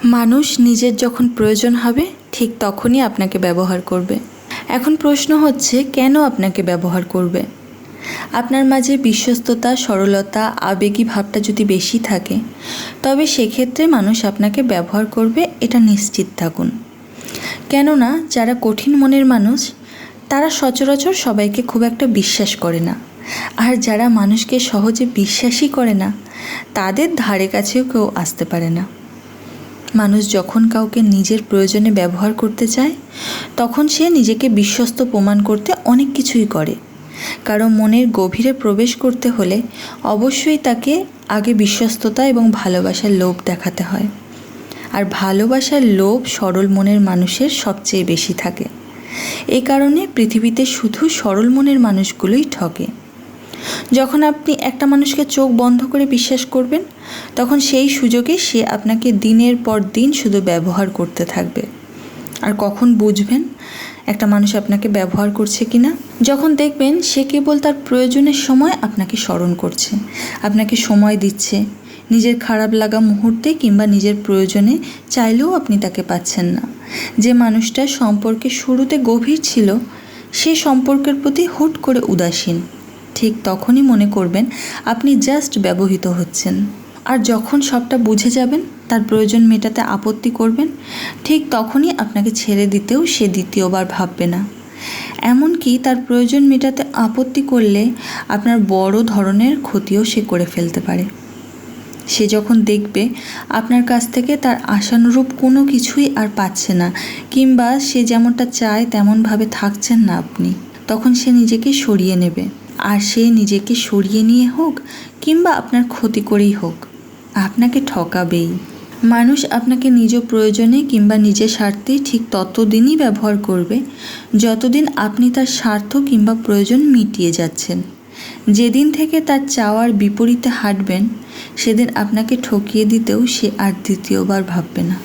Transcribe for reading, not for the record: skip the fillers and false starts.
মানুষ নিজের যখন প্রয়োজন হবে ঠিক তখনই আপনাকে ব্যবহার করবে। এখন প্রশ্ন হচ্ছে, কেন আপনাকে ব্যবহার করবে? আপনার মাঝে বিশ্বস্ততা, সরলতা, আবেগী ভাবটা যদি বেশি থাকে, তবে সেক্ষেত্রে মানুষ আপনাকে ব্যবহার করবে, এটা নিশ্চিত থাকুন। কেননা যারা কঠিন মনের মানুষ, তারা সচরাচর সবাইকে খুব একটা বিশ্বাস করে না। আর যারা মানুষকে সহজে বিশ্বাসই করে না, তাদের ধারে কাছেও কেউ আসতে পারে না। মানুষ যখন কাউকে নিজের প্রয়োজনে ব্যবহার করতে চায়, তখন সে নিজেকে বিশ্বস্ত প্রমাণ করতে অনেক কিছুই করে। কারণ মনের গভীরে প্রবেশ করতে হলে অবশ্যই তাকে আগে বিশ্বস্ততা এবং ভালোবাসার লোভ দেখাতে হয়। আর ভালোবাসার লোভ সরল মনের মানুষের সবচেয়ে বেশি থাকে। এই কারণে পৃথিবীতে শুধু সরল মনের মানুষগুলোই ঠকে। যখন আপনি একটা মানুষকে চোখ বন্ধ করে বিশ্বাস করবেন, তখন সেই সুযোগে সে আপনাকে দিনের পর দিন শুধু ব্যবহার করতে থাকবে। আর কখন বুঝবেন একটা মানুষ আপনাকে ব্যবহার করছে কিনা? যখন দেখবেন সে কেবল তার প্রয়োজনের সময় আপনাকে স্মরণ করছে, আপনাকে সময় দিচ্ছে, নিজের খারাপ লাগা মুহূর্তে কিংবা নিজের প্রয়োজনে চাইলেও আপনি তাকে পাচ্ছেন না। যে মানুষটা সম্পর্কে শুরুতে গভীর ছিল, সে সম্পর্কের প্রতি হুট করে উদাসীন, ঠিক তখনই মনে করবেন আপনি জাস্ট ব্যবহৃত হচ্ছেন। আর যখন সবটা বুঝে যাবেন, তার প্রয়োজন মেটাতে আপত্তি করবেন, ঠিক তখনই আপনাকে ছেড়ে দিতেও সে দ্বিতীয়বার ভাববে না। এমনকি তার প্রয়োজন মেটাতে আপত্তি করলে আপনার বড় ধরনের ক্ষতিও সে করে ফেলতে পারে। সে যখন দেখবে আপনার কাছ থেকে তার আশানুরূপ কোনো কিছুই আর পাচ্ছে না, কিংবা সে যেমনটা চায় তেমনভাবে থাকছেন না আপনি, তখন সে নিজেকে সরিয়ে নেবে। আর সে নিজেকে সরিয়ে নিয়ে হোক কিংবা আপনার ক্ষতি করেই হোক, আপনাকে ঠকাবেই। মানুষ আপনাকে নিজ প্রয়োজনে কিংবা নিজের স্বার্থে ঠিক ততদিনই ব্যবহার করবে যতদিন আপনি তার স্বার্থ কিংবা প্রয়োজন মিটিয়ে যাচ্ছেন। যেদিন থেকে তার চাওয়ার বিপরীতে হাঁটবেন, সেদিন আপনাকে ঠকিয়ে দিতেও সে আর দ্বিতীয়বার ভাববে না।